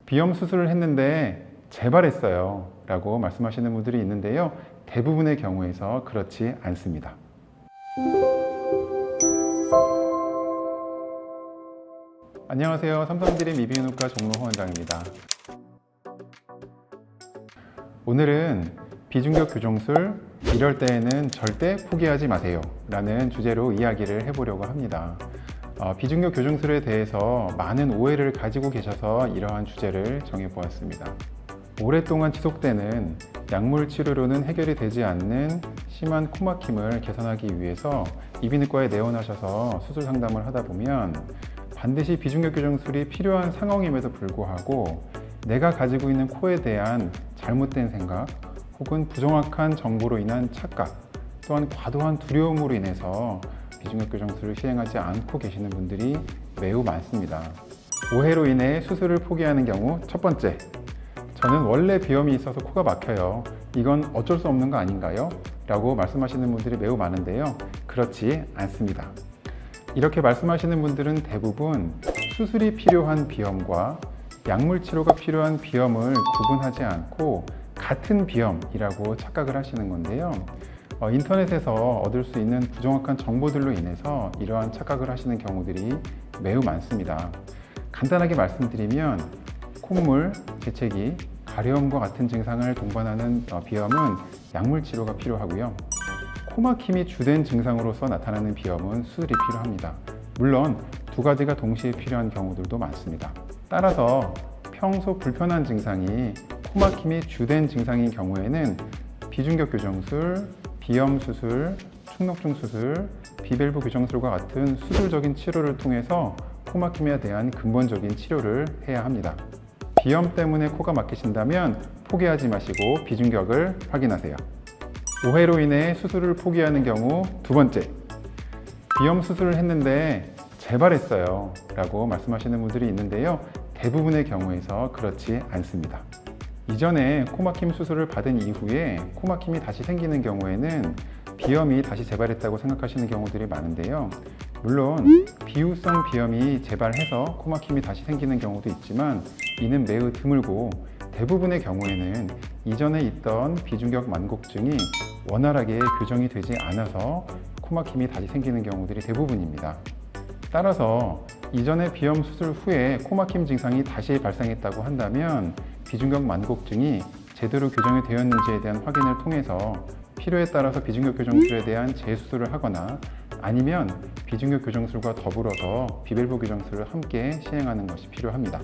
비염 수술을 했는데 재발했어요 라고 말씀하시는 분들이 있는데요. 대부분의 경우에서 그렇지 않습니다. 안녕하세요. 삼성드림 이비인후과 종로 홍원장입니다. 오늘은 비중격 교정술, 이럴 때에는 절대 포기하지 마세요 라는 주제로 이야기를 해보려고 합니다. 비중격 교정술에 대해서 많은 오해를 가지고 계셔서 이러한 주제를 정해보았습니다. 오랫동안 지속되는 약물 치료로는 해결이 되지 않는 심한 코막힘을 개선하기 위해서 이비인후과에 내원하셔서 수술 상담을 하다 보면 반드시 비중격 교정술이 필요한 상황임에도 불구하고 내가 가지고 있는 코에 대한 잘못된 생각 혹은 부정확한 정보로 인한 착각, 또한 과도한 두려움으로 인해서 비중격 교정술을 시행하지 않고 계시는 분들이 매우 많습니다. 오해로 인해 수술을 포기하는 경우 첫 번째, 저는 원래 비염이 있어서 코가 막혀요. 이건 어쩔 수 없는 거 아닌가요? 라고 말씀하시는 분들이 매우 많은데요. 그렇지 않습니다. 이렇게 말씀하시는 분들은 대부분 수술이 필요한 비염과 약물 치료가 필요한 비염을 구분하지 않고 같은 비염이라고 착각을 하시는 건데요. 인터넷에서 얻을 수 있는 부정확한 정보들로 인해서 이러한 착각을 하시는 경우들이 매우 많습니다. 간단하게 말씀드리면 콧물, 재채기, 가려움과 같은 증상을 동반하는 비염은 약물 치료가 필요하고요. 코막힘이 주된 증상으로서 나타나는 비염은 수술이 필요합니다. 물론 두 가지가 동시에 필요한 경우들도 많습니다. 따라서 평소 불편한 증상이 코막힘이 주된 증상인 경우에는 비중격 교정술, 비염 수술, 축농증 수술, 비밸브 교정술과 같은 수술적인 치료를 통해서 코막힘에 대한 근본적인 치료를 해야 합니다. 비염 때문에 코가 막히신다면 포기하지 마시고 비중격을 확인하세요. 오해로 인해 수술을 포기하는 경우 두 번째, 비염 수술을 했는데 재발했어요 라고 말씀하시는 분들이 있는데요. 대부분의 경우에서 그렇지 않습니다. 이전에 코막힘 수술을 받은 이후에 코막힘이 다시 생기는 경우에는 비염이 다시 재발했다고 생각하시는 경우들이 많은데요. 물론 비후성 비염이 재발해서 코막힘이 다시 생기는 경우도 있지만 이는 매우 드물고 대부분의 경우에는 이전에 있던 비중격 만곡증이 원활하게 교정이 되지 않아서 코막힘이 다시 생기는 경우들이 대부분입니다. 따라서 이전에 비염 수술 후에 코막힘 증상이 다시 발생했다고 한다면 비중격 만곡증이 제대로 교정이 되었는지에 대한 확인을 통해서 필요에 따라서 비중격 교정술에 대한 재수술을 하거나 아니면 비중격 교정술과 더불어서 비밸브 교정술을 함께 시행하는 것이 필요합니다.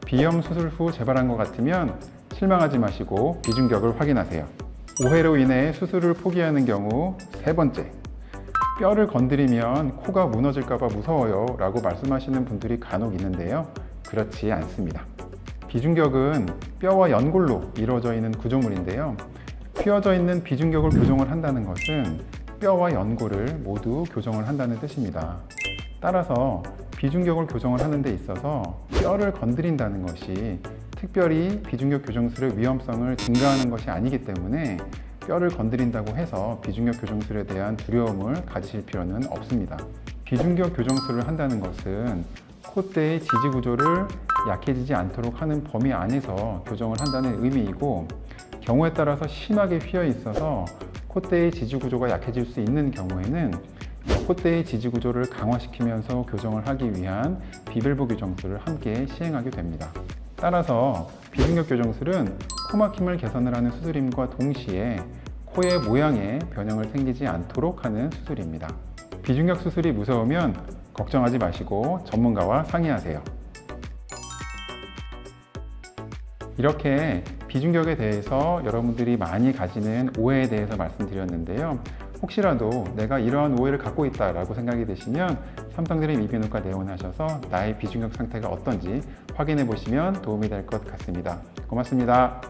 비염 수술 후 재발한 것 같으면 실망하지 마시고 비중격을 확인하세요. 오해로 인해 수술을 포기하는 경우 세 번째, 뼈를 건드리면 코가 무너질까 봐 무서워요 라고 말씀하시는 분들이 간혹 있는데요. 그렇지 않습니다. 비중격은 뼈와 연골로 이루어져 있는 구조물인데요. 휘어져 있는 비중격을 교정을 한다는 것은 뼈와 연골을 모두 교정을 한다는 뜻입니다. 따라서 비중격을 교정을 하는 데 있어서 뼈를 건드린다는 것이 특별히 비중격 교정술의 위험성을 증가하는 것이 아니기 때문에 뼈를 건드린다고 해서 비중격 교정술에 대한 두려움을 가지실 필요는 없습니다. 비중격 교정술을 한다는 것은 콧대의 지지 구조를 약해지지 않도록 하는 범위 안에서 교정을 한다는 의미이고, 경우에 따라서 심하게 휘어 있어서 콧대의 지지 구조가 약해질 수 있는 경우에는 콧대의 지지 구조를 강화시키면서 교정을 하기 위한 비밸브 교정술을 함께 시행하게 됩니다. 따라서 비중격 교정술은 코막힘을 개선을 하는 수술임과 동시에 코의 모양에 변형을 생기지 않도록 하는 수술입니다. 비중격 수술이 무서우면 걱정하지 마시고 전문가와 상의하세요. 이렇게 비중격에 대해서 여러분들이 많이 가지는 오해에 대해서 말씀드렸는데요. 혹시라도 내가 이러한 오해를 갖고 있다라고 생각이 되시면 삼성드림 이비인후과 내원하셔서 나의 비중격 상태가 어떤지 확인해 보시면 도움이 될 것 같습니다. 고맙습니다.